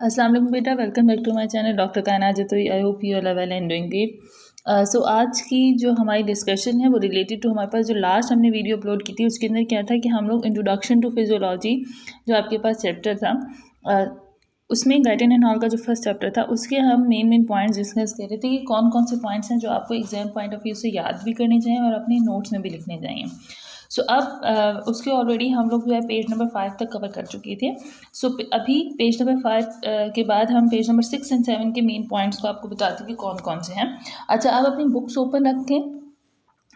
अस्सलाम वालेकुम बेटा, welcome back to my channel doctor Kainat Jatoi. I hope you are well and doing great. So आज की जो हमारी डिस्कशन है वो रिलेटेड टू हमारे पास जो लास्ट हमने वीडियो अपलोड की थी उसके अंदर क्या था कि हम लोग इंट्रोडक्शन टू फिजियोलॉजी जो आपके पास चैप्टर था उसमें गाइटन एंड हॉल का जो फर्स्ट चैप्टर था उसके हम मेन पॉइंट्स डिस्कस कर रहे थे कि कौन कौन से पॉइंट्स हैं जो आपको एग्जाम पॉइंट ऑफ व्यू से याद भी करने चाहिए और अपने नोट्स में भी लिखने चाहिए। सो अब उसके ऑलरेडी हम लोग जो है पेज नंबर 5 तक कवर कर चुके थे। सो अभी पेज नंबर 5 के बाद हम पेज नंबर 6 एंड 7 के मेन पॉइंट्स को आपको बताते हैं कि कौन कौन से हैं। अच्छा, आप अपनी बुक्स ओपन रखें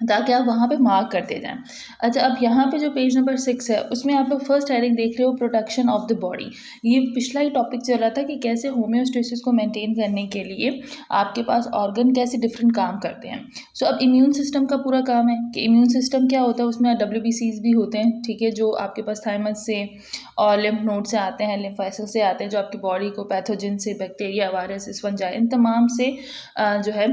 ताकि आप वहाँ पे मार्क करते जाएं। अच्छा, अब यहाँ पे जो पेज नंबर 6 है उसमें आप लोग फर्स्ट हेडिंग देख रहे हो, प्रोटेक्शन ऑफ द बॉडी। ये पिछला ही टॉपिक चल रहा था कि कैसे होम्योस्टेसिस को मेंटेन करने के लिए आपके पास ऑर्गन कैसे डिफरेंट काम करते हैं। सो अब इम्यून सिस्टम का पूरा काम है कि इम्यून सिस्टम क्या होता है, उसमें WBCs भी होते हैं, ठीक है, जो आपके पास थाइमस से और लिम्फ नोड से आते हैं, लिम्फ वेसल से आते हैं, जो आपकी बॉडी को पैथोजन से, बैक्टीरिया, वायरस, फंजाई, इन तमाम से जो है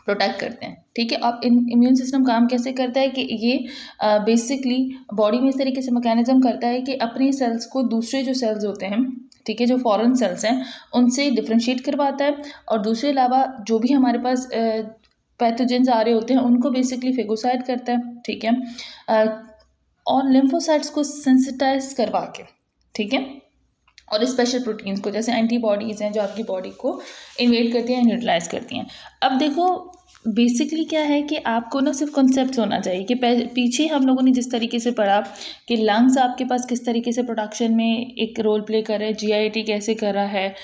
प्रोटेक्ट करते हैं। ठीक है, अब इन इम्यून सिस्टम काम कैसे करता है कि ये बेसिकली बॉडी में इस तरीके से मैकेनिज्म करता है कि अपने सेल्स को दूसरे जो सेल्स होते हैं, ठीक है, जो फॉरेन सेल्स हैं उनसे डिफ्रेंशिएट करवाता है, और दूसरे अलावा जो भी हमारे पास पैथोजेंस आ रहे होते हैं उनको बेसिकली फेगोसाइड करता है, ठीक है, और लिम्फोसाइट्स को सेंसिटाइज करवा के, ठीक है, और स्पेशल प्रोटीन्स को जैसे एंटीबॉडीज़ हैं जो आपकी बॉडी को इन्वेड करती हैं, न्यूट्रलाइज करती हैं। अब देखो बेसिकली क्या है कि आपको ना सिर्फ कॉन्सेप्ट होना चाहिए कि पीछे हम लोगों ने जिस तरीके से पढ़ा कि लंग्स आपके पास किस तरीके से प्रोडक्शन में एक रोल प्ले कर रहे हैं, GIT कैसे कर रहा है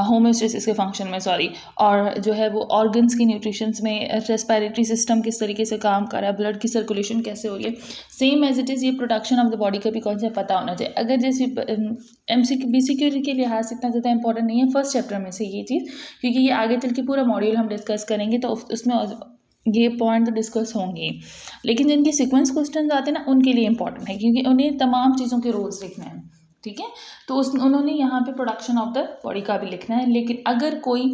होम्योस्टेसिस के फंक्शन में, सॉरी, और जो है वो ऑर्गन्स की न्यूट्रिशंस में रेस्पिरेटरी सिस्टम किस तरीके से काम कर रहा है, ब्लड की सर्कुलेशन कैसे हो रही है, सेम एज इट इज़ ये प्रोडक्शन ऑफ द बॉडी का भी कॉन्सेप्ट पता होना चाहिए। अगर जैसे MCQ के लिहाज से इतना ज़्यादा इंपॉर्टेंट नहीं है फर्स्ट चैप्टर में से ये चीज़, क्योंकि ये आगे चल के पूरा मॉड्यूल हम डिस्कस करेंगे तो उसमें ये पॉइंट तो डिस्कस होंगे, लेकिन जिनके सीक्वेंस क्वेश्चन आते हैं ना उनके लिए इंपॉर्टेंट है क्योंकि उन्हें तमाम चीज़ों के रोल्स लिखने हैं, ठीक है। तो उन्होंने यहाँ पे प्रोडक्शन ऑफ द बॉडी का भी लिखना है, लेकिन अगर कोई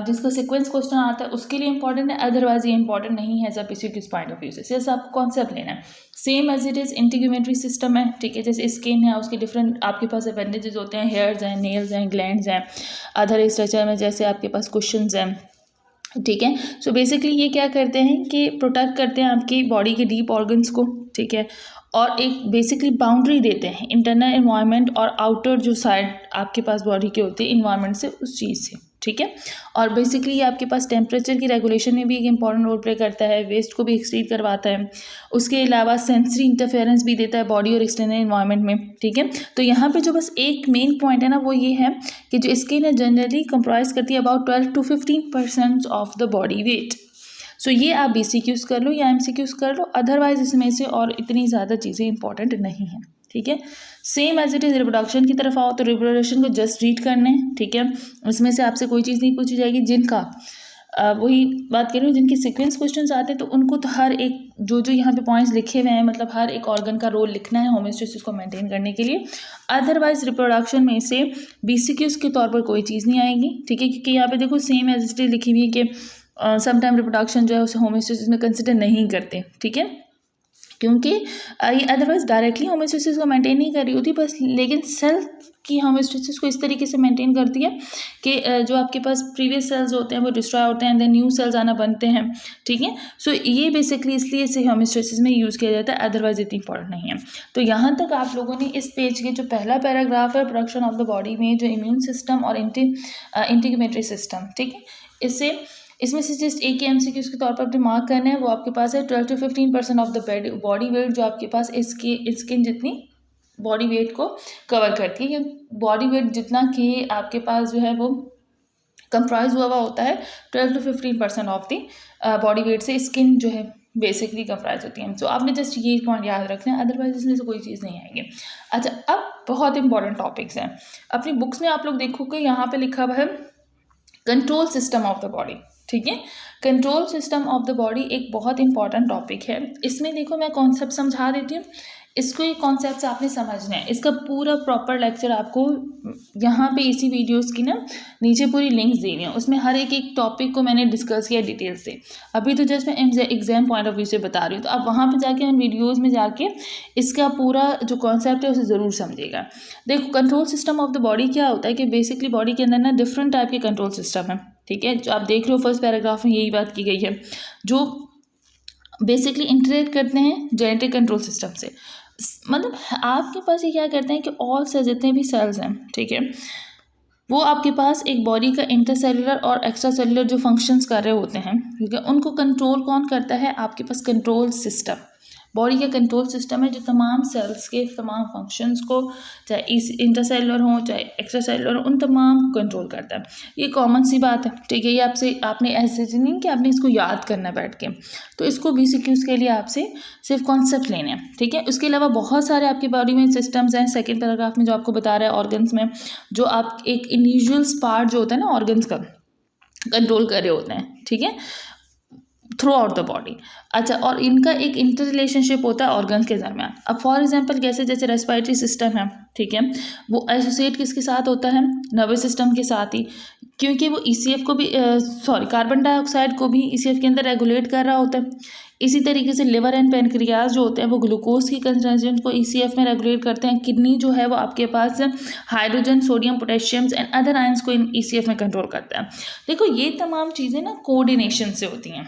जिसका सीक्वेंस क्वेश्चन आता है उसके लिए इंपॉर्टेंट है, अदरवाइज ये इंपॉर्टेंट नहीं है एज किस पॉइंट ऑफ व्यू से। जैसे आपको कॉन्सेप्ट लेना है, same as it is integumentary system है, ठीक है, जैसे स्किन है उसके डिफरेंट आपके पास अपेंडेजेस होते हैं, हेयर्स हैं, नेल्स हैं, ग्लैंड्स हैं, अदर स्ट्रक्चर में जैसे आपके पास कुशन्स हैं, ठीक है। सो बेसिकली ये क्या करते हैं कि प्रोटेक्ट करते हैं आपकी बॉडी के डीप ऑर्गन्स को, ठीक है, और एक बेसिकली बाउंड्री देते हैं इंटरनल इन्वायरमेंट और आउटर जो साइड आपके पास बॉडी के होते हैं इन्वायरमेंट से, उस चीज़ से, ठीक है। और बेसिकली ये आपके पास टेम्परेचर की रेगुलेशन में भी एक इंपॉर्टेंट रोल प्ले करता है, वेस्ट को भी एक्सक्रीट करवाता है, उसके अलावा सेंसरी इंटरफेरेंस भी देता है बॉडी और एक्सटर्नल इन्वायरमेंट में, ठीक है। तो यहाँ पे जो बस एक मेन पॉइंट है ना वो ये है कि जो स्किन है जनरली कंप्राइज करती है about 12 to 15% of the body weight. So ये आप BCQs कर लो या MCQs कर लो, अदरवाइज इसमें से और इतनी ज़्यादा चीज़ें इंपॉर्टेंट नहीं हैं, ठीक है। Same as it is reproduction की तरफ आओ तो रिप्रोडक्शन को जस्ट रीड करने, ठीक है, इसमें से आपसे कोई चीज़ नहीं पूछी जाएगी। जिनका वही बात कर रही हूँ, जिनके सीक्वेंस क्वेश्चंस आते हैं तो उनको तो हर एक जो यहाँ पे पॉइंट्स लिखे हुए हैं, मतलब हर एक ऑर्गन का रोल लिखना है होम्योस्टेसिस को मेंटेन करने के लिए। अदरवाइज रिप्रोडक्शन में से BCQs के तौर पर कोई चीज़ नहीं आएगी, ठीक है, क्योंकि यहाँ पे देखो सेम एज इट इज़ लिखी हुई है कि समटाइम रिप्रोडक्शन जो है उसे होम्योस्टेसिस में कंसिडर नहीं करते, ठीक है, क्योंकि ये अदरवाइज डायरेक्टली होम्योस्टेसिस को मेंटेन नहीं कर रही होती बस, लेकिन सेल की होम्योस्टेसिस को इस तरीके से मेंटेन करती है कि जो आपके पास प्रीवियस सेल्स होते हैं वो डिस्ट्रॉय होते हैं, देन न्यू सेल्स आना बनते हैं, ठीक है। सो ये बेसिकली इसलिए इसे होम्योस्टेसिस में यूज़ किया जाता है, अदरवाइज इतनी इंपॉर्टेंट नहीं है। तो यहाँ तक आप लोगों ने इस पेज के जो पहला पैराग्राफ है प्रोडक्शन ऑफ द बॉडी में जो इम्यून सिस्टम और इंटीग्यूमेटरी सिस्टम, ठीक है, इसमें से जस्ट एक ही MCQ के तौर पर अपने मार्क करना है। वो आपके पास है 12 to 15% of the body wait, जो आपके पास स्किन जितनी बॉडी वेट को कवर करती है, ये बॉडी वेट जितना कि आपके पास जो है वो कंप्राइज हुआ होता है 12 to 15% of the body wait से स्किन जो है बेसिकली कंप्राइज होती है। तो आपने जस्ट ये पॉइंट याद रखना है, अदरवाइज इसमें से कोई चीज़ नहीं आएगी। अच्छा, अब बहुत इंपॉर्टेंट टॉपिक्स हैं अपनी बुक्स में, आप लोग देखोगे यहाँ पे लिखा हुआ है control system of the body, ठीक है। Control system of the body एक बहुत इंपॉर्टेंट टॉपिक है। इसमें देखो मैं कॉन्सेप्ट समझा देती हूँ, इसको ये कॉन्सेप्ट आपने समझना है। इसका पूरा प्रॉपर लेक्चर आपको यहाँ पे इसी वीडियोस की ना नीचे पूरी लिंक्स देनी है, उसमें हर एक एक टॉपिक को मैंने डिस्कस किया डिटेल से। अभी तो जस्ट मैं एग्जाम पॉइंट ऑफ व्यू से बता रही हूँ, तो आप वहाँ पे जाके उन वीडियोज़ में जाके इसका पूरा जो कॉन्सेप्ट है उसे ज़रूर समझिएगा। देखो control system of the body क्या होता है कि बेसिकली बॉडी के अंदर ना डिफरेंट टाइप के कंट्रोल सिस्टम है, ठीक है। जो आप देख रहे हो फर्स्ट पैराग्राफ में यही बात की गई है, जो बेसिकली इंटरेक्ट करते हैं जेनेटिक कंट्रोल सिस्टम से। मतलब आपके पास ये क्या करते हैं कि ऑल सेल जितने भी सेल्स हैं, ठीक है, वो आपके पास एक बॉडी का इंटरसेलुलर और एक्स्ट्रा सेलुलर जो फंक्शंस कर रहे होते हैं, ठीक है, उनको कंट्रोल कौन करता है? आपके पास कंट्रोल सिस्टम, बॉडी का कंट्रोल सिस्टम है जो तमाम सेल्स के तमाम फंक्शंस को, चाहे इस इंटरसेलुलर हो चाहे एक्स्ट्रा सेलुलर हो, उन तमाम को कंट्रोल करता है। ये कॉमन सी बात है, ठीक है। ये आपने ऐसे नहीं कि आपने इसको याद करना बैठ के, तो इसको BCQs के लिए आपसे सिर्फ कॉन्सेप्ट लेने हैं, ठीक है। उसके अलावा बहुत सारे आपकी बॉडी में सिस्टम्स हैं, सेकेंड पैराग्राफ में जो आपको बता रहा है ऑर्गन्स में, जो आप एक इंडिविजुअल्स पार्ट जो होता है ना ऑर्गन्स का कंट्रोल कर रहे होते हैं, ठीक है, थ्रू आउट द बॉडी। अच्छा, और इनका एक इंटर रिलेशनशिप होता है ऑर्गन्स के दरमियान। अब फॉर एग्जांपल कैसे, जैसे रेस्पिरेटरी सिस्टम है, ठीक है, वो एसोसिएट किसके साथ होता है? नर्वस सिस्टम के साथ ही, क्योंकि वो ECF को भी कार्बन डाइऑक्साइड को भी ECF के अंदर रेगुलेट कर रहा होता है। इसी तरीके से लिवर एंड पेनक्रियाज जो होते हैं वो ग्लूकोज की कंसंट्रेशन को ECF में रेगुलेट करते हैं। किडनी जो है वो आपके पास hydrogen, sodium, potassium and other ions को ECF में कंट्रोल करता है। देखो ये तमाम चीज़ें ना कोऑर्डिनेशन से होती हैं,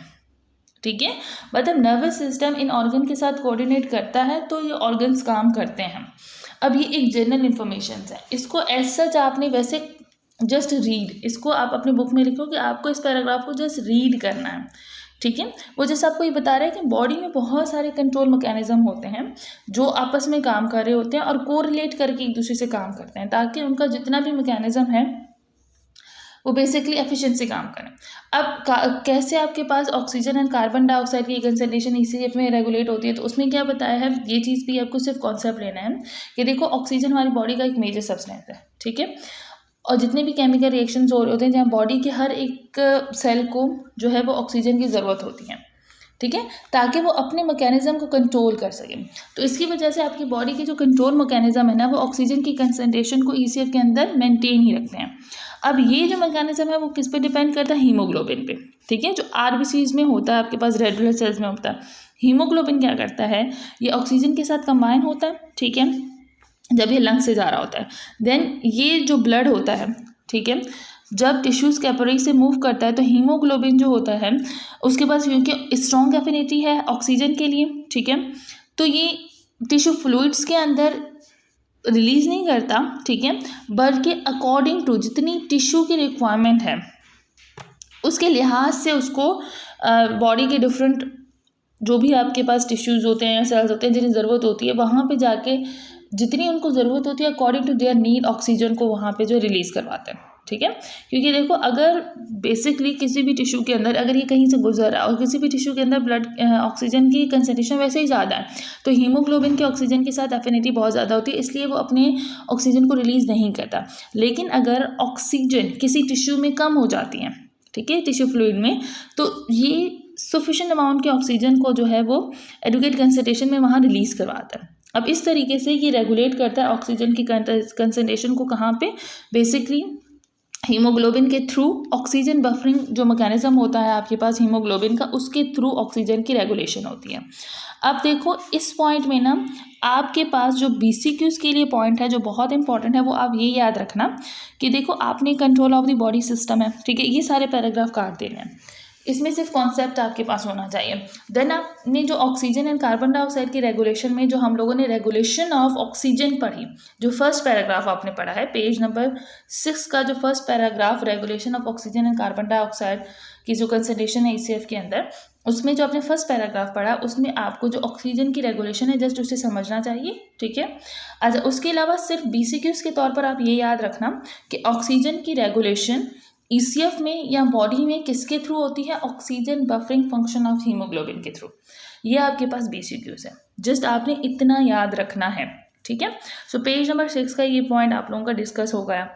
ठीक है। मतलब नर्वस सिस्टम इन ऑर्गन के साथ कोऑर्डिनेट करता है तो ये ऑर्गन्स काम करते हैं। अब ये एक जनरल इन्फॉर्मेशन है, इसको एज सच आपने वैसे जस्ट रीड, इसको आप अपने बुक में लिखो कि आपको इस पैराग्राफ को जस्ट रीड करना है, ठीक है। वो जैसे आपको ये बता रहा है कि बॉडी में बहुत सारे कंट्रोल मैकेनिज्म होते हैं जो आपस में काम कर रहे होते हैं और कोरिलेट करके एक दूसरे से काम करते हैं, ताकि उनका जितना भी मैकेनिज्म है वो बेसिकली एफिशिएंसी काम करें। अब कैसे आपके पास ऑक्सीजन एंड कार्बन डाइऑक्साइड की कंसंट्रेशन ECF में रेगुलेट होती है, तो उसमें क्या बताया है, ये चीज़ भी आपको सिर्फ कॉन्सेप्ट लेना है कि देखो ऑक्सीजन हमारी बॉडी का एक मेजर सब्सटेंस है, ठीक है, और जितने भी केमिकल रिएक्शंस हो रहे होते हैं जहाँ बॉडी के हर एक सेल को जो है वो ऑक्सीजन की ज़रूरत होती है, ठीक है, ताकि वो अपने मैकेनिज्म को कंट्रोल कर सके। तो इसकी वजह से आपकी बॉडी के जो कंट्रोल मैकेनिज्म है ना, वो ऑक्सीजन की कंसंट्रेशन को ECF के अंदर मेंटेन ही रखते हैं। अब ये जो मैकेनिज्म है वो किस पे डिपेंड करता है? हीमोग्लोबिन पे, ठीक है, जो RBCs में होता है, आपके पास रेड ब्लड सेल्स में होता है। हीमोग्लोबिन क्या करता है, ये ऑक्सीजन के साथ कंबाइन होता है, ठीक है, जब ये लंग से जा रहा होता है। देन ये जो ब्लड होता है, ठीक है, जब टिश्यूज़ कैपिलरी से मूव करता है तो हीमोग्लोबिन जो होता है उसके पास क्योंकि स्ट्रॉन्ग एफिनिटी है ऑक्सीजन के लिए, ठीक है, तो ये टिश्यू फ्लूइड्स के अंदर रिलीज़ नहीं करता, ठीक है, बल्कि अकॉर्डिंग टू जितनी टिश्यू की रिक्वायरमेंट है उसके लिहाज से उसको बॉडी के डिफरेंट जो भी आपके पास टिश्यूज़ होते हैं या सेल्स होते हैं जिन्हें ज़रूरत होती है, वहाँ पे जाके जितनी उनको ज़रूरत होती है according to their need oxygen को वहाँ पे जो रिलीज़ करवाते हैं, ठीक है। क्योंकि देखो अगर बेसिकली किसी भी टिश्यू के अंदर अगर ये कहीं से गुजर रहा है और किसी भी टिश्यू के अंदर ब्लड ऑक्सीजन की कंसंट्रेशन वैसे ही ज़्यादा है, तो हीमोग्लोबिन के ऑक्सीजन के साथ एफिनिटी बहुत ज़्यादा होती है, इसलिए वो अपने ऑक्सीजन को रिलीज़ नहीं करता। लेकिन अगर ऑक्सीजन किसी टिश्यू में कम हो जाती है, ठीक है, टिश्यू फ्लूइड में, तो ये सफिशिएंट अमाउंट के ऑक्सीजन को जो है वो एडुकेट कंसंट्रेशन में वहाँ रिलीज़ करवाता है। अब इस तरीके से ये रेगुलेट करता है ऑक्सीजन की कंसंट्रेशन को, कहाँ पे? बेसिकली हीमोग्लोबिन के थ्रू। ऑक्सीजन बफरिंग जो मैकेनिज्म होता है आपके पास हीमोग्लोबिन का, उसके थ्रू ऑक्सीजन की रेगुलेशन होती है। अब देखो इस पॉइंट में ना आपके पास जो BCQs के लिए पॉइंट है जो बहुत इंपॉर्टेंट है, वो आप ये याद रखना कि देखो आपने control of the body system है, ठीक है, ये सारे पैराग्राफ काट देने हैं, इसमें सिर्फ कॉन्सेप्ट आपके पास होना चाहिए। देन आपने जो ऑक्सीजन एंड कार्बन डाइऑक्साइड की रेगुलेशन में जो हम लोगों ने रेगुलेशन ऑफ ऑक्सीजन पढ़ी, जो फर्स्ट पैराग्राफ आपने पढ़ा है पेज नंबर 6 का जो first paragraph regulation of oxygen and carbon dioxide की जो कंसंट्रेशन है ECF के अंदर, उसमें जो आपने फर्स्ट पैराग्राफ पढ़ा उसमें आपको जो ऑक्सीजन की रेगुलेशन है जस्ट उसे समझना चाहिए, ठीक है। अच्छा, उसके अलावा सिर्फ BCQs के तौर पर आप ये याद रखना कि ऑक्सीजन की रेगुलेशन ECF में या बॉडी में किसके थ्रू होती है? Oxygen buffering function of haemoglobin के थ्रू। ये आपके पास BCQs है, जस्ट आपने इतना याद रखना है, ठीक है। सो पेज नंबर 6 का ये पॉइंट आप लोगों का डिस्कस हो गया।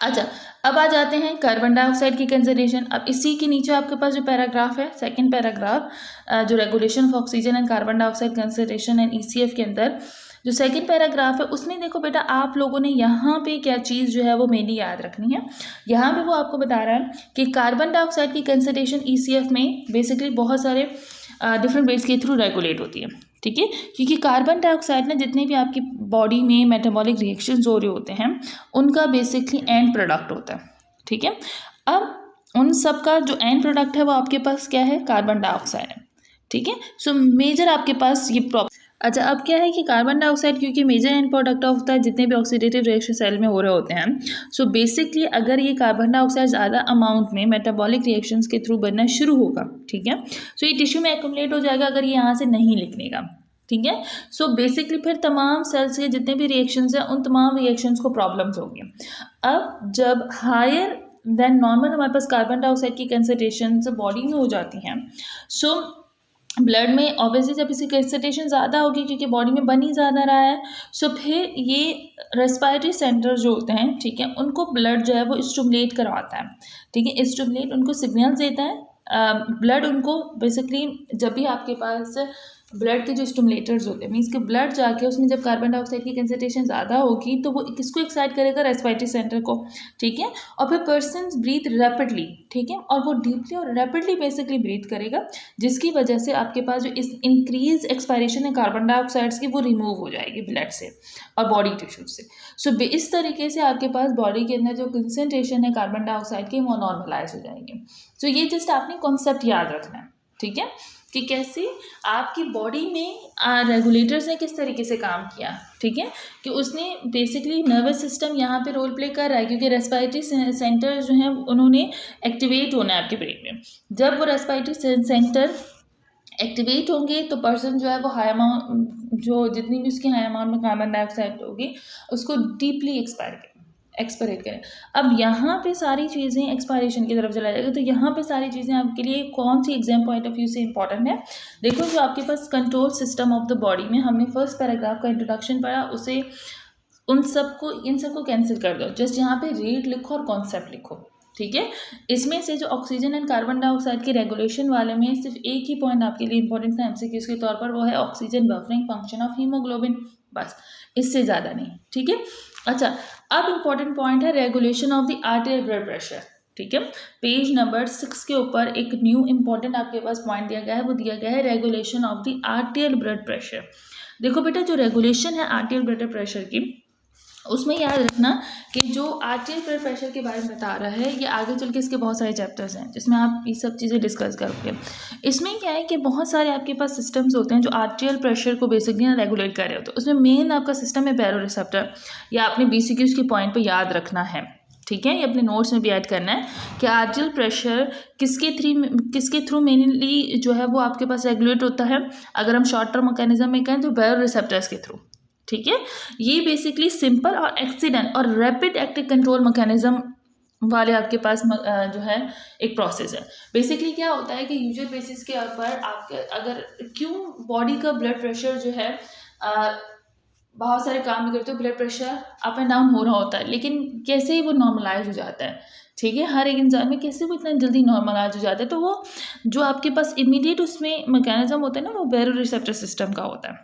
अच्छा, अब आ जाते हैं कार्बन डाइऑक्साइड की कंसिडरेशन। अब इसी के नीचे आपके पास जो पैराग्राफ है, सेकंड पैराग्राफ, जो regulation of oxygen and carbon dioxide consideration and ECF के अंदर जो सेकंड पैराग्राफ है, उसमें देखो बेटा आप लोगों ने यहाँ पे क्या चीज़ जो है वो मेनली याद रखनी है। यहाँ पे वो आपको बता रहा है कि कार्बन डाइऑक्साइड की कंसिडरेशन ईसीएफ में बेसिकली बहुत सारे डिफरेंट वेज के थ्रू रेगुलेट होती है, ठीक है। क्योंकि कार्बन डाइऑक्साइड ना जितने भी आपकी बॉडी में मेटाबॉलिक रिएक्शंस हो रहे होते हैं उनका बेसिकली एंड प्रोडक्ट होता है, ठीक है। अब उन सब का जो एंड प्रोडक्ट है वो आपके पास क्या है, कार्बन डाइऑक्साइड है, ठीक है। सो मेजर आपके पास ये अच्छा, अब क्या है कि कार्बन डाइऑक्साइड क्योंकि मेजर एंड प्रोडक्ट होता है जितने भी ऑक्सीडेटिव रिएक्शन सेल में हो रहे होते हैं, सो बेसिकली अगर ये कार्बन डाइऑक्साइड ज़्यादा अमाउंट में मेटाबॉलिक रिएक्शंस के थ्रू बनना शुरू होगा, ठीक है, सो ये टिश्यू में एक्युमुलेट हो जाएगा अगर ये यहाँ से नहीं निकलेगा, ठीक है। सो बेसिकली फिर तमाम सेल्स के जितने भी रिएक्शंस हैं उन तमाम रिएक्शंस को प्रॉब्लम्स होंगी। अब जब हायर देन नॉर्मल हमारे पास कार्बन डाइऑक्साइड की कंसंट्रेशन बॉडी में हो जाती हैं, सो ब्लड में ऑब्वियसली जब इसकी कंसंट्रेशन ज़्यादा होगी क्योंकि बॉडी में बन ही ज़्यादा रहा है, सो फिर ये रेस्पिरेटरी सेंटर जो होते हैं, ठीक है, उनको ब्लड जो है वो स्टिमुलेट करवाता है, ठीक है, स्टिमुलेट उनको सिग्नल्स देता है। ब्लड उनको बेसिकली जब भी आपके पास ब्लड के जो स्टिमुलेटर्स होते हैं मीन्स कि ब्लड जाके उसमें जब कार्बन डाइऑक्साइड की कंसंट्रेशन ज़्यादा होगी तो वो किसको एक्साइट करेगा, रेस्पिरेटरी सेंटर को, ठीक है। और फिर पर्सन ब्रीथ रैपिडली, ठीक है, और वो डीपली और रैपिडली बेसिकली ब्रीथ करेगा जिसकी वजह से आपके पास जो इस इंक्रीज एक्सपायरेशन है कार्बन डाइऑक्साइड्स की वो रिमूव हो जाएगी ब्लड से और बॉडी टिश्यूज से। सो इस तरीके से आपके पास बॉडी के अंदर जो कंसंट्रेशन है कार्बन डाइऑक्साइड की वो नॉर्मलाइज हो जाएगी। सो ये जस्ट आपने कॉन्सेप्ट याद रखना है, ठीक है, कि कैसे आपकी बॉडी में रेगुलेटर्स ने किस तरीके से काम किया, ठीक है, कि उसने बेसिकली नर्वस सिस्टम यहाँ पे रोल प्ले कर रहा है क्योंकि रेस्पिरेटरी सेंटर जो हैं उन्होंने एक्टिवेट होना है आपके ब्रेन में। जब वो रेस्पिरेटरी सेंटर एक्टिवेट होंगे तो पर्सन जो है वो हाई अमाउंट जो जितनी भी उसकी हाई अमाउंट में कार्बन डाइऑक्साइड होगी उसको डीपली एक्सपायरेट करें। अब यहाँ पे सारी चीज़ें एक्सपायरेशन की तरफ चला जाएगा, तो यहाँ पे सारी चीज़ें आपके लिए कौन सी एग्जाम पॉइंट ऑफ व्यू से इंपॉर्टेंट है। देखो जो आपके पास control system of the body में हमने फर्स्ट पैराग्राफ का इंट्रोडक्शन पढ़ा, उसे इन सबको कैंसिल कर दो, जस्ट यहाँ पे रीड लिखो और कॉन्सेप्ट लिखो, ठीक है। इसमें से जो ऑक्सीजन एंड कार्बन डाइऑक्साइड के रेगुलेशन वाले में सिर्फ एक ही पॉइंट आपके लिए इंपॉर्टेंट था एमसीक्यूज के तौर पर, वो है oxygen buffering function of haemoglobin, बस इससे ज़्यादा नहीं, ठीक है। अच्छा, अब इम्पॉर्टेंट पॉइंट है regulation of the arterial blood pressure, ठीक है। पेज नंबर 6 के ऊपर एक न्यू इंपॉर्टेंट आपके पास पॉइंट दिया गया है, वो दिया गया है regulation of the arterial blood pressure. देखो बेटा जो रेगुलेशन है आर्टेरियल ब्लड प्रेशर की, उसमें याद रखना कि जो आर्टेरियल ब्लड प्रेशर के बारे में बता रहा है ये आगे चल के इसके बहुत सारे चैप्टर्स हैं जिसमें आप ये सब चीज़ें डिस्कस करोगे। इसमें क्या है कि बहुत सारे आपके पास सिस्टम्स होते हैं जो आर्टेरियल प्रेशर को बेसिकली ना रेगुलेट कर रहे होते हैं। उसमें मेन आपका सिस्टम है बैरोरिसेप्टर, या आपने BCQs के पॉइंट पर याद रखना है, ठीक है, ये अपने नोट्स में भी ऐड करना है कि आर्टेरियल प्रेशर किसके थ्रू मेनली जो है वो आपके पास रेगुलेट होता है। अगर हम शॉर्ट टर्म मैकेनिज्म में कहें तो बैरोरिसेप्टर्स के थ्रू, ठीक है। ये बेसिकली सिंपल और एक्सीडेंट और रैपिड एक्टिव कंट्रोल मैकेनिज्म वाले आपके पास जो है एक प्रोसेस है। बेसिकली क्या होता है कि यूजुअल बेसिस के ऊपर आपके अगर क्यों बॉडी का ब्लड प्रेशर जो है बहुत सारे काम भी करते हो, blood pressure up and down हो रहा होता है, लेकिन कैसे ही वो नॉर्मलाइज हो जाता है, ठीक है, हर एक इंसान में कैसे वो इतना जल्दी नॉर्मलाइज हो जाता है। तो वो जो आपके पास इमीडिएट उसमें मैकेनिज्म होता है ना वो बैरोरिसेप्टर सिस्टम का होता है,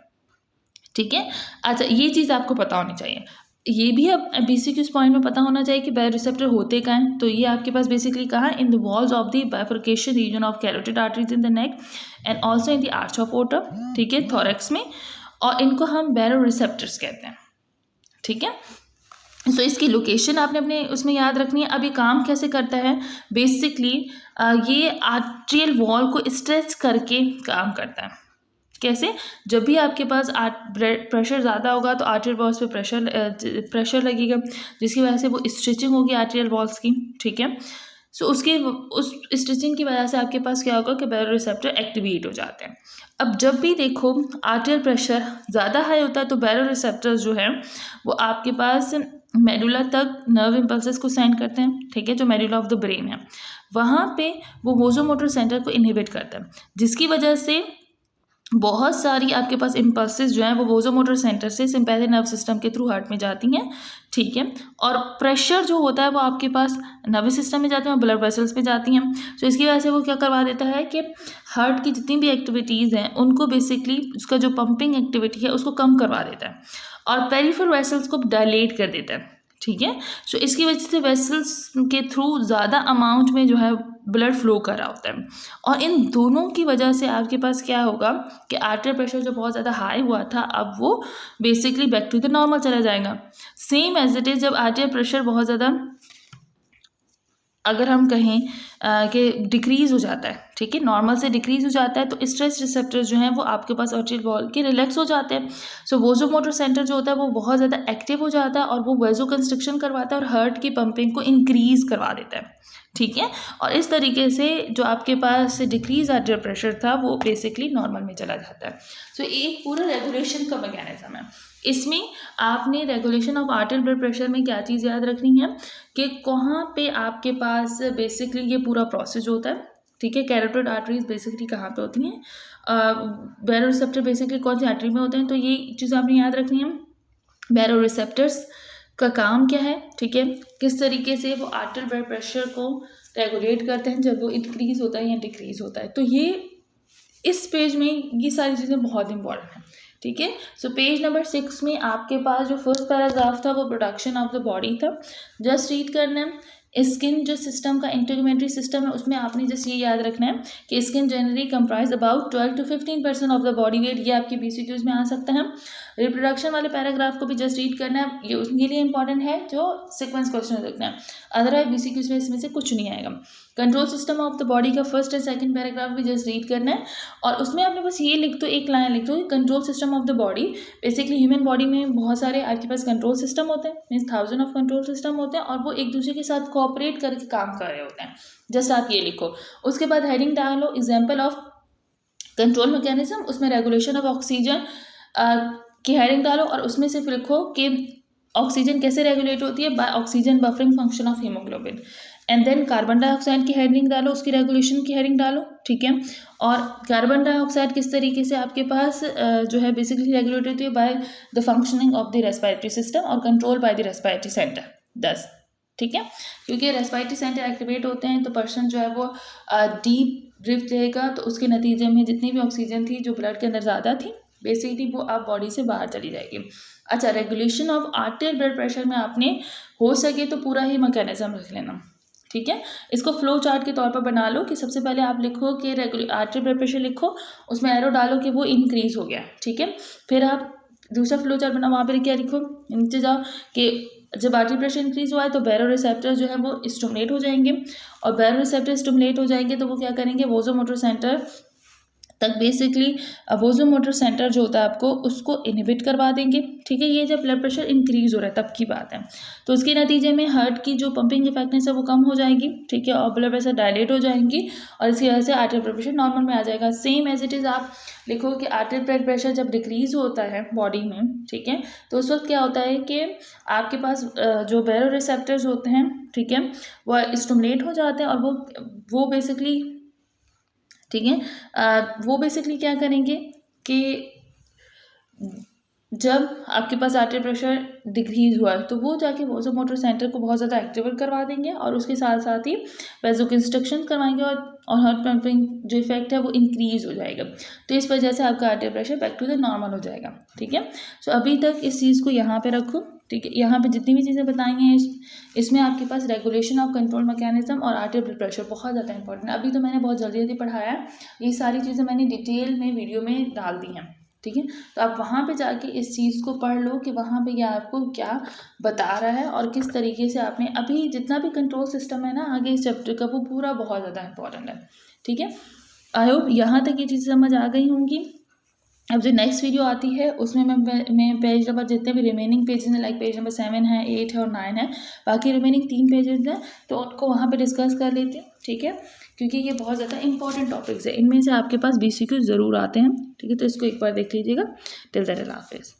ठीक है। अच्छा, ये चीज़ आपको पता होनी चाहिए, ये भी अब BCQs पॉइंट में पता होना चाहिए कि बैरोरिसेप्टर होते कहाँ हैं। तो ये आपके पास बेसिकली कहाँ, in the walls of the bifurcation region of carotid arteries in the neck and also in the arch of aorta, ठीक है, थोरैक्स में, और इनको हम बैरोरिसेप्टर्स कहते हैं, ठीक है। सो इसकी लोकेशन आपने अपने उसमें याद रखनी है। अब ये काम कैसे करता है, बेसिकली ये आर्ट्रियल वॉल को स्ट्रेच करके काम करता है। कैसे, जब भी आपके पास प्रेशर ज़्यादा होगा तो आर्टेरियल वॉल्स पे प्रेशर लगेगा जिसकी वजह से वो स्ट्रेचिंग होगी आर्टेरियल वॉल्स की, ठीक है। सो उस स्ट्रेचिंग की वजह से आपके पास क्या होगा कि बैरोरिसेप्टर एक्टिवेट हो जाते हैं। अब जब भी देखो आर्टेरियल प्रेशर ज़्यादा हाई होता है तो बैरोरिसेप्टर्स जो है वो आपके पास मेडुला तक नर्व इम्पल्सेस को सेंड करते हैं, ठीक है, जो मेडुला ऑफ द ब्रेन है वहाँ पे वो वोसोमोटर सेंटर को इनहिबिट करता है जिसकी वजह से बहुत सारी आपके पास इम्पल्सेस जो हैं वो वोजोमोटर सेंटर से सिंपैथिक नर्व सिस्टम के थ्रू हार्ट में जाती हैं, ठीक है। और प्रेशर जो होता है वो आपके पास नर्वस सिस्टम में जाते हैं और ब्लड वेसल्स पे जाती हैं। तो इसकी वजह से वो क्या करवा देता है कि हार्ट की जितनी भी एक्टिविटीज़ हैं उनको बेसिकली उसका जो पंपिंग एक्टिविटी है उसको कम करवा देता है और पेरिफेरल वेसल्स को डायलेट कर देता है, ठीक है। सो इसकी वजह से वेसल्स के थ्रू ज़्यादा अमाउंट में जो है ब्लड फ्लो कर रहा होता है और इन दोनों की वजह से आपके पास क्या होगा कि आर्टरी प्रेशर जो बहुत ज़्यादा हाई हुआ था अब वो basically back to the normal चला जाएगा। सेम एज इट इज़ जब आर्टरी प्रेशर बहुत ज़्यादा अगर हम कहें कि डिक्रीज़ हो जाता है, ठीक है, नॉर्मल से डिक्रीज़ हो जाता है तो स्ट्रेस रिसेप्टर्स जो हैं वो आपके पास आर्टरियल वॉल के रिलैक्स हो जाते हैं। सो वोजोमोटर सेंटर जो होता है वो बहुत ज़्यादा एक्टिव हो जाता है और वो वेजो कंस्ट्रक्शन करवाता है और हार्ट की पंपिंग को इंक्रीज़ करवा देता है, ठीक है। और इस तरीके से जो आपके पास डिक्रीज आर्टरियल प्रेशर था वो बेसिकली नॉर्मल में चला जाता है। सो एक पूरा रेगुलेशन का मैकेनिज्म है। इसमें आपने regulation of arterial blood pressure में क्या चीज़ याद रखनी है कि कहाँ पे आपके पास बेसिकली ये पूरा प्रोसेस होता है, ठीक है। कैरोटिड आर्टरीज बेसिकली कहाँ पे होती हैं, बैरोरिसेप्टर बेसिकली कौन सी आर्टरी में होते हैं, तो ये चीज़ आपने याद रखनी है। बैरोरिसेप्टर्स का काम क्या है, ठीक है, किस तरीके से वो आर्टरियल ब्लड प्रेशर को रेगुलेट करते हैं जब वो इंक्रीज़ होता है या डिक्रीज़ होता है। तो ये इस पेज में ये सारी चीज़ें बहुत इंपॉर्टेंट हैं, ठीक है। सो पेज नंबर 6 में आपके पास जो फर्स्ट पैराग्राफ था वो प्रोडक्शन ऑफ द बॉडी था। जस्ट रीड करना है। स्किन जो सिस्टम का इंटीग्यूमेंट्री सिस्टम है उसमें आपने जस्ट ये याद रखना है कि skin generally comprise about 12 to 15% of the body wait. ये आपके BCQs में आ सकता है। रिप्रोडक्शन वाले पैराग्राफ को भी जस्ट रीड करना है, ये उसके लिए इंपॉर्टेंट है जो सीक्वेंस क्वेश्चन रखना है, अदरवाइज BCQs में इसमें से कुछ नहीं आएगा। Control system of the body का फर्स्ट एंड सेकंड पैराग्राफ भी जस्ट रीड करना है और उसमें आपने बस ये लिख दो, एक लाइन लिख दो, control system of the body. Basically human body में बहुत सारे आपके पास कंट्रोल सिस्टम होते हैं, मीन्स 1000 ऑफ कंट्रोल सिस्टम होते हैं और वो एक दूसरे के साथ कोऑपरेट करके काम कर रहे होते हैं। जस्ट आप ये लिखो। उसके बाद हेडिंग डालो एग्जाम्पल ऑफ कंट्रोल मैकेनिज्म, उसमें रेगुलेशन ऑफ ऑक्सीजन की हेडिंग डालो और उसमें सिर्फ लिखो कि ऑक्सीजन कैसे रेगुलेट होती है, by oxygen buffering function of haemoglobin. And then carbon dioxide की हेडिंग डालो, उसकी रेगुलेशन की हेडिंग डालो, ठीक है। और कार्बन डाइऑक्साइड किस तरीके से आपके पास जो है बेसिकली रेगुलेट होती है by the functioning of the respiratory system और control by the respiratory centre 10, ठीक है। क्योंकि रेस्पिरेटरी सेंटर एक्टिवेट होते हैं तो पर्सन जो है वो डीप ब्रीथ लेगा तो उसके नतीजे में जितनी भी ऑक्सीजन थी जो ब्लड के अंदर ज़्यादा थी बेसिकली वो आप बॉडी से बाहर चली जाएगी। अच्छा, regulation of arterial blood pressure में आपने हो सके तो पूरा ही मैकेनिज्म रख लेना, ठीक है। इसको फ्लो चार्ट के तौर पर बना लो कि सबसे पहले आप लिखो कि आर्टरी ब्लड प्रेशर लिखो, उसमें एरो डालो कि वो इंक्रीज़ हो गया, ठीक है। फिर आप दूसरा फ्लो चार्ट बनाओ, वहाँ पर क्या लिखो, नीचे जाओ कि जब आर्टरी प्रेशर इंक्रीज़ हुआ है तो बैरोरिसेप्टर जो है वो स्टिमुलेट हो जाएंगे और बैरोरिसेप्टर स्टिमुलेट हो जाएंगे तो वो क्या करेंगे, वोजोमोटर सेंटर तक बेसिकली वोजोमोटर सेंटर जो होता है आपको उसको इनहिबिट करवा देंगे, ठीक है। ये जब ब्लड प्रेशर इंक्रीज़ हो रहा है तब की बात है। तो उसके नतीजे में हार्ट की जो पंपिंग इफेक्टनेस है वो कम हो जाएगी, ठीक है, और ब्लड प्रेशर डायलेट हो जाएंगी और इसकी वजह से आर्टरी ब्लड प्रेशर नॉर्मल में आ जाएगा। सेम एज इट इज़ आप लिखो कि आर्टरी ब्लड प्रेशर जब डिक्रीज़ होता है बॉडी में, ठीक है, तो उस वक्त क्या होता है कि आपके पास जो बैरोरिसेप्टर्स होते हैं, ठीक है, वो स्टिमुलेट हो जाते हैं और वो बेसिकली, ठीक है, वो बेसिकली क्या करेंगे कि जब आपके पास आर्टरी प्रेशर डिक्रीज़ हुआ है तो वो जाके वोजोमोटर सेंटर को बहुत ज़्यादा एक्टिवेट करवा देंगे और उसके साथ साथ ही वैसोकंस्ट्रक्शन करवाएंगे और हार्ट पंपिंग जो इफेक्ट है वो इंक्रीज़ हो जाएगा। तो इस वजह से आपका artery pressure back to the normal हो जाएगा, ठीक है। सो अभी तक इस चीज़ को यहाँ पे रखो, ठीक है। यहाँ पे जितनी भी चीज़ें बताई हैं इसमें आपके पास रेगुलेशन ऑफ कंट्रोल मैकेनिज्म और आर्टरी ब्लड प्रेशर बहुत ज़्यादा इंपॉर्टेंट है। अभी तो मैंने बहुत जल्दी जल्दी पढ़ाया है, ये सारी चीज़ें मैंने डिटेल में वीडियो में डाल दी हैं, ठीक है। तो आप वहाँ पे जाके इस चीज़ को पढ़ लो कि वहाँ पे यह आपको क्या बता रहा है और किस तरीके से आपने अभी जितना भी कंट्रोल सिस्टम है ना आगे इस चैप्टर का वो पूरा बहुत ज़्यादा इंपॉर्टेंट है, ठीक है। आई होप यहाँ तक ये चीज़ें समझ आ गई होंगी। अब जो नेक्स्ट वीडियो आती है उसमें मैं पेज नंबर जितने भी रिमेनिंग पेजेस हैं लाइक पेज नंबर 7 है, 8 है और 9 है, बाकी रिमेनिंग 3 पेजेस हैं तो उनको वहाँ पे डिस्कस कर लेते हैं, ठीक है, क्योंकि ये बहुत ज़्यादा इंपॉर्टेंट टॉपिक्स है, इनमें से आपके पास BCQ ज़रूर आते हैं, ठीक है। तो इसको एक बार देख लीजिएगा। टिल दैट अल्लाह हाफिज़।